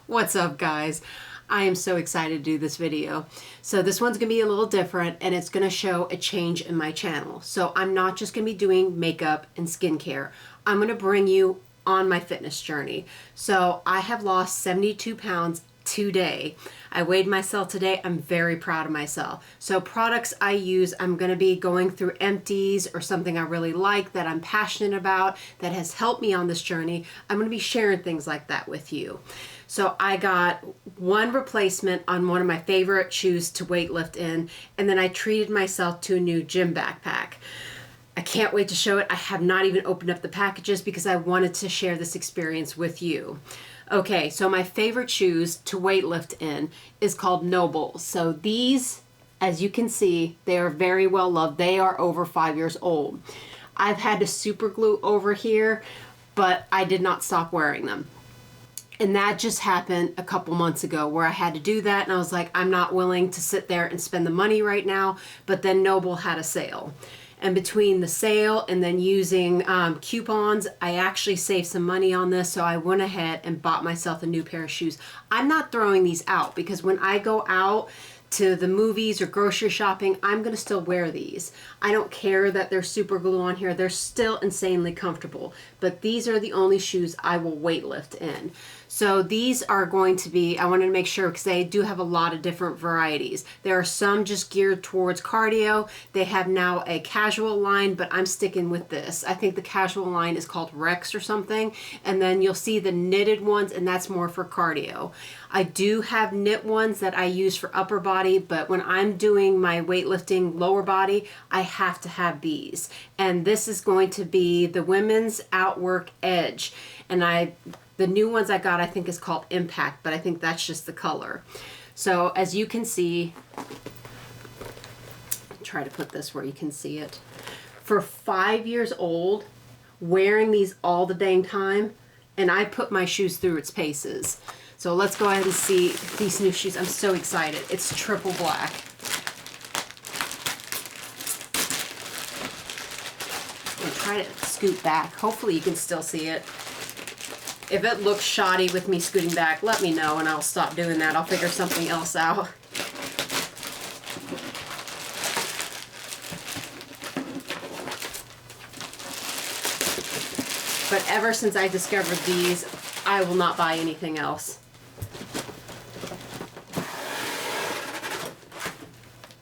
What's up, guys? I am so excited to do this video. So this one's gonna be a little different and it's gonna show a change in my channel. So I'm not just gonna be doing makeup and skincare. I'm gonna bring you on my fitness journey. So I have lost 72 pounds today. I weighed myself today. I'm very proud of myself. So products I use, I'm going to be going through empties or something I really like that I'm passionate about that has helped me on this journey. I'm going to be sharing things like that with you. So I got one replacement on one of my favorite shoes to weightlift in, and then I treated myself to a new gym backpack. I can't wait to show it. I have not even opened up the packages because I wanted to share this experience with you. Okay, so my favorite shoes to weightlift in is called Nobull. So these, as you can see, they are very well loved. They are over 5 years old. I've had to super glue over here, but I did not stop wearing them. And that just happened a couple months ago where I had to do that, and I was like, I'm not willing to sit there and spend the money right now. But then Nobull had a sale. And between the sale and then using coupons, I actually saved some money on this. So I went ahead and bought myself a new pair of shoes. I'm not throwing these out because when I go out to the movies or grocery shopping, I'm going to still wear these. I don't care that they're super glue on here. They're still insanely comfortable. But these are the only shoes I will weightlift in. So these are going to be, I wanted to make sure because they do have a lot of different varieties. There are some just geared towards cardio. They have now a casual line, but I'm sticking with this. I think the casual line is called Rex or something. And then you'll see the knitted ones, and that's more for cardio. I do have knit ones that I use for upper body, but when I'm doing my weightlifting lower body, I have to have these. And this is going to be the Women's Outwork Edge. And the new ones I got, I think, is called Impact, but I think that's just the color. So as you can see, try to put this where you can see it. For 5 years old, wearing these all the dang time, and I put my shoes through its paces. So let's go ahead and see these new shoes. I'm so excited. It's triple black. I'm trying to scoot back. Hopefully you can still see it. If it looks shoddy with me scooting back, let me know and I'll stop doing that. I'll figure something else out. But ever since I discovered these, I will not buy anything else.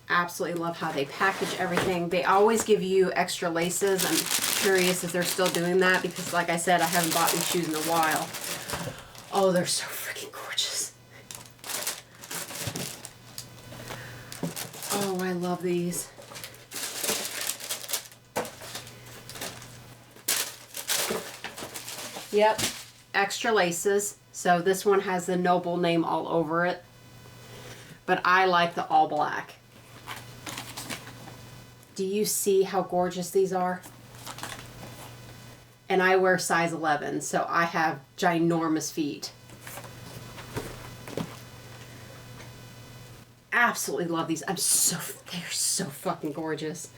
Absolutely love how they package everything. They always give you extra laces. I'm curious if they're still doing that because, like I said, I haven't bought these shoes in a while. Oh, they're so freaking gorgeous. Oh, I love these. Yep, extra laces. So this one has the Nobull name all over it. But I like the all black. Do you see how gorgeous these are? And I wear size 11, so I have ginormous feet. Absolutely love these. They're so fucking gorgeous.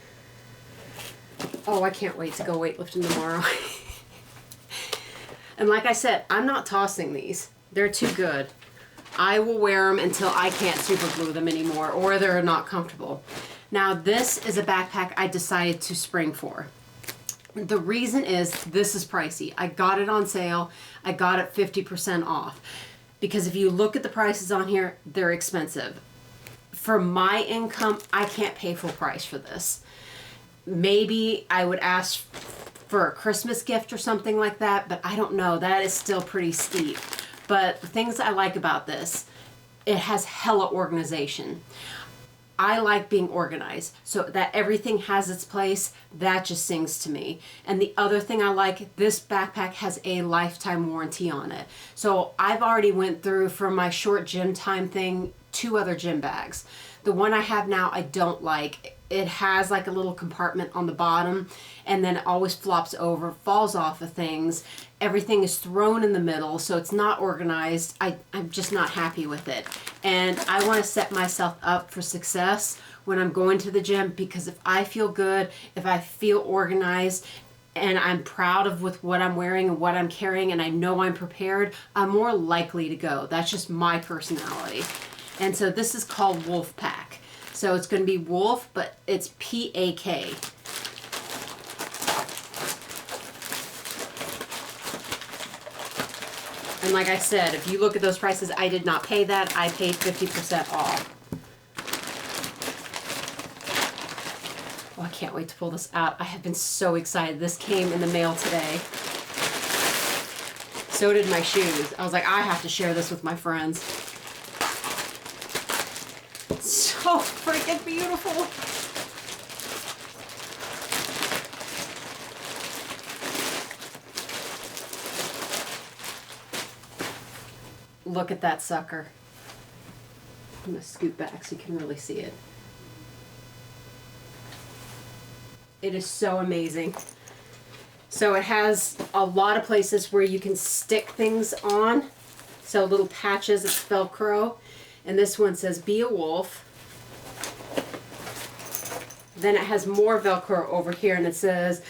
Oh, I can't wait to go weightlifting tomorrow. And like I said, I'm not tossing these. They're too good. I will wear them until I can't super glue them anymore or they're not comfortable. Now this is a backpack I decided to spring for. The reason is this is pricey. I got it on sale. I got it 50% off. Because if you look at the prices on here, they're expensive. For my income, I can't pay full price for this. Maybe I would ask for a Christmas gift or something like that, but I don't know. That is still pretty steep. But the things I like about this, it has hella organization. I like being organized, so that everything has its place. That just sings to me. And the other thing I like, this backpack has a lifetime warranty on it. So I've already went through, for my short gym time thing, 2 other gym bags. The one I have now I don't like. It has like a little compartment on the bottom and then it always flops over, falls off of things. Everything is thrown in the middle, so it's not organized. I'm just not happy with it. And I want to set myself up for success when I'm going to the gym, because if I feel good, if I feel organized, and I'm proud of with what I'm wearing and what I'm carrying, and I know I'm prepared, I'm more likely to go. That's just my personality. And so this is called Wolf Pack. So it's going to be Wolf, but it's P-A-K. And like I said, if you look at those prices, I did not pay that. I paid 50% off. Oh, I can't wait to pull this out. I have been so excited. This came in the mail today. So did my shoes. I was like, I have to share this with my friends. It's so freaking beautiful. Look at that sucker. I'm going to scoot back so you can really see it. It is so amazing. So it has a lot of places where you can stick things on. So little patches, it's Velcro. And this one says, be a wolf. Then it has more Velcro over here and it says,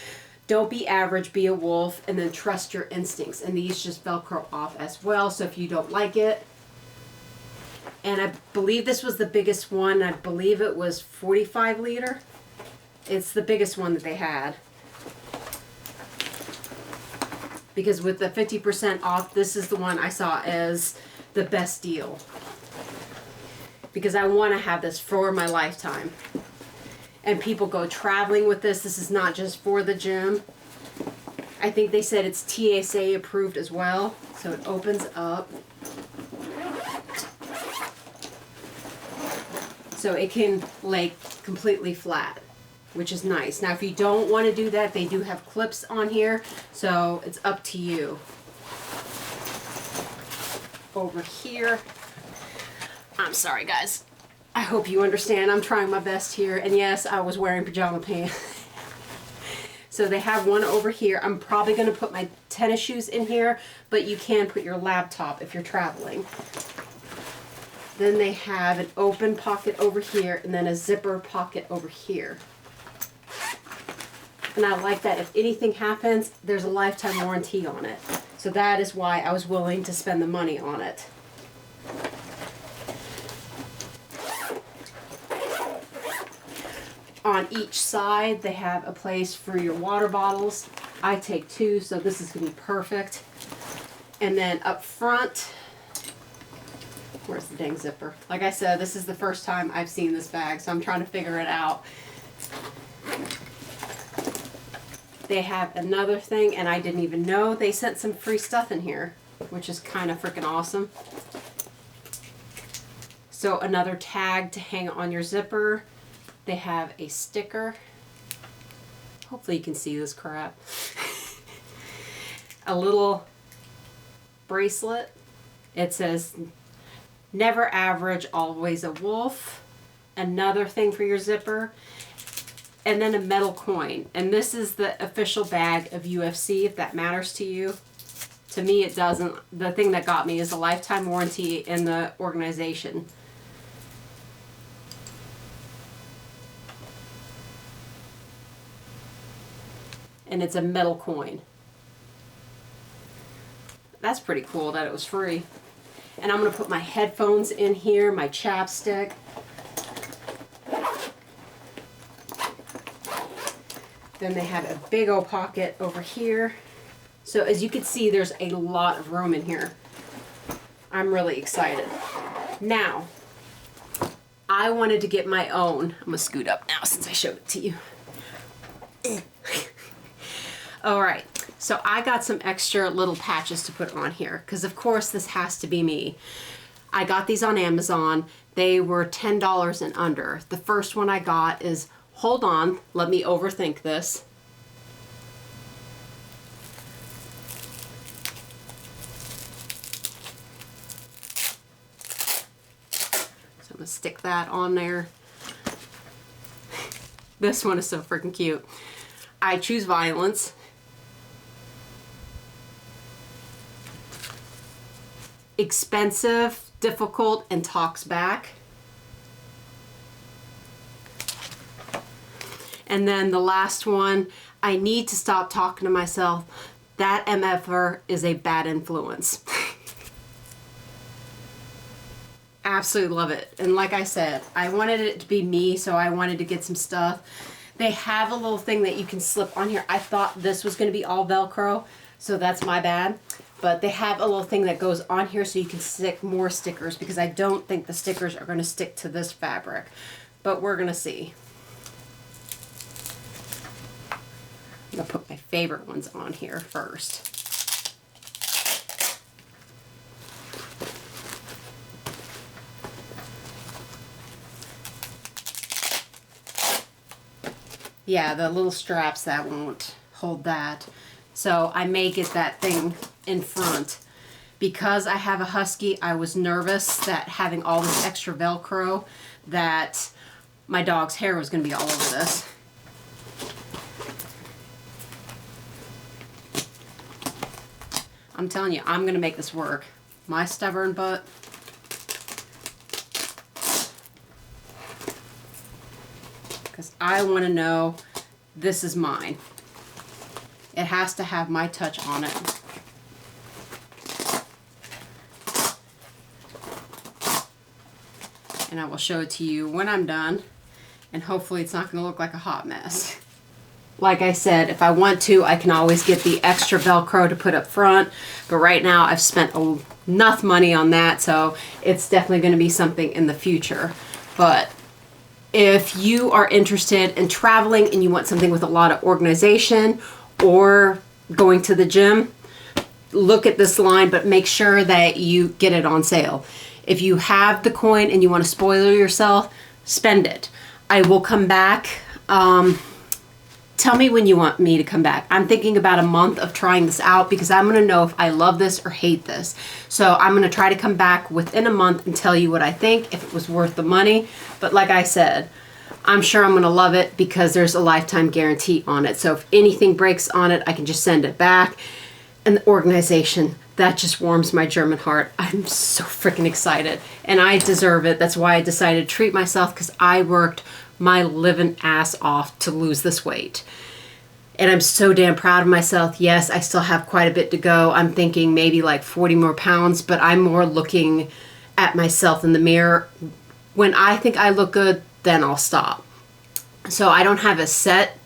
don't be average, be a wolf, and then trust your instincts. And these just Velcro off as well, so if you don't like it. And I believe this was the biggest one. I believe it was 45 liter. It's the biggest one that they had. Because with the 50% off, this is the one I saw as the best deal. Because I want to have this for my lifetime. And people go traveling with this. This is not just for the gym. I think they said it's TSA approved as well. So it opens up. So it can lay completely flat, which is nice. Now if you don't want to do that, they do have clips on here. So it's up to you. Over here. I'm sorry guys. I hope you understand. I'm trying my best here. And yes, I was wearing pajama pants. So they have one over here. I'm probably going to put my tennis shoes in here, but you can put your laptop if you're traveling. Then they have an open pocket over here and then a zipper pocket over here. And I like that. If anything happens, there's a lifetime warranty on it. So that is why I was willing to spend the money on it. On each side, they have a place for your water bottles. I take 2, so this is going to be perfect. And then up front, where's the dang zipper? Like I said, this is the first time I've seen this bag, so I'm trying to figure it out. They have another thing, and I didn't even know they sent some free stuff in here, which is kind of freaking awesome. So another tag to hang on your zipper. They have a sticker. Hopefully you can see this crap. A little bracelet. It says, never average, always a wolf. Another thing for your zipper. And then a metal coin. And this is the official bag of UFC, if that matters to you. To me, it doesn't. The thing that got me is a lifetime warranty in the organization. And it's a metal coin. That's pretty cool that it was free. And I'm going to put my headphones in here, my chapstick. Then they have a big old pocket over here. So as you can see, there's a lot of room in here. I'm really excited. Now, I wanted to get my own. I'm going to scoot up now since I showed it to you. All right, so I got some extra little patches to put on here because of course this has to be me. I got these on Amazon. They were $10 and under. The first one I got is, hold on, let me overthink this. So I'm gonna stick that on there. This one is so freaking cute. I choose violence. Expensive, difficult, and talks back. And then the last one, I need to stop talking to myself. That MFer is a bad influence. Absolutely love it. And like I said, I wanted it to be me, so I wanted to get some stuff. They have a little thing that you can slip on here. I thought this was going to be all Velcro, so that's my bad. But they have a little thing that goes on here so you can stick more stickers, because I don't think the stickers are going to stick to this fabric. But we're going to see. I'm going to put my favorite ones on here first. Yeah, the little straps, that won't hold that. So I may get that thing in front. Because I have a husky, I was nervous that having all this extra Velcro, that my dog's hair was going to be all over this. I'm telling you, I'm going to make this work. My stubborn butt. Because I want to know this is mine. It has to have my touch on it. And I will show it to you when I'm done. And hopefully it's not going to look like a hot mess. Like I said, if I want to, I can always get the extra Velcro to put up front. But right now I've spent enough money on that, so it's definitely going to be something in the future. But if you are interested in traveling and you want something with a lot of organization or going to the gym, look at this line, but make sure that you get it on sale. If you have the coin and you want to spoil yourself, spend it. I will come back. Tell me when you want me to come back. I'm thinking about a month of trying this out, because I'm going to know if I love this or hate this. So I'm going to try to come back within a month and tell you what I think, if it was worth the money. But like I said, I'm sure I'm going to love it because there's a lifetime guarantee on it. So if anything breaks on it, I can just send it back. And the organization, that just warms my German heart. I'm so freaking excited. And I deserve it. That's why I decided to treat myself, because I worked my living ass off to lose this weight. And I'm so damn proud of myself. Yes, I still have quite a bit to go. I'm thinking maybe like 40 more pounds, but I'm more looking at myself in the mirror. When I think I look good, then I'll stop. So I don't have a set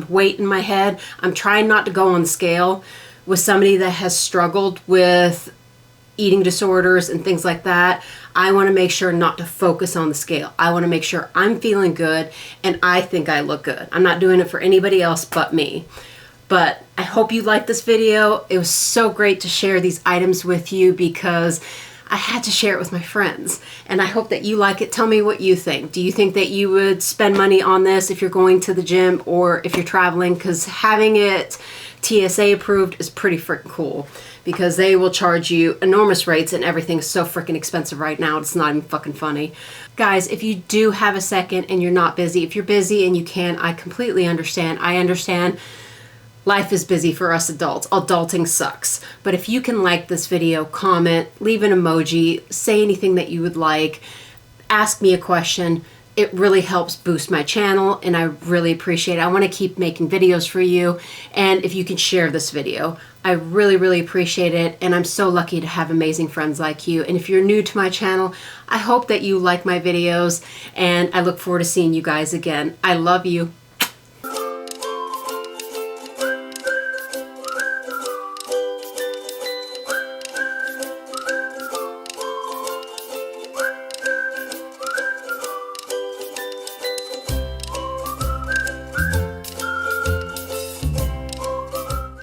weight in my head. I'm trying not to go on the scale. With somebody that has struggled with eating disorders and things like that, I want to make sure not to focus on the scale. I want to make sure I'm feeling good and I think I look good. I'm not doing it for anybody else but me. But I hope you liked this video. It was so great to share these items with you, because I had to share it with my friends. And I hope that you like it. Tell me what you think. Do you think that you would spend money on this if you're going to the gym or if you're traveling? Because having it TSA approved is pretty freaking cool, because they will charge you enormous rates and everything's so freaking expensive right now. It's not even fucking funny. Guys, if you do have a second and you're not busy, if you're busy and you can, I completely understand. I understand life is busy for us adults. Adulting sucks. But if you can like this video, comment, leave an emoji, say anything that you would like, ask me a question. It really helps boost my channel and I really appreciate it. I want to keep making videos for you, and if you can share this video, I really, really appreciate it. And I'm so lucky to have amazing friends like you. And if you're new to my channel, I hope that you like my videos, and I look forward to seeing you guys again. I love you.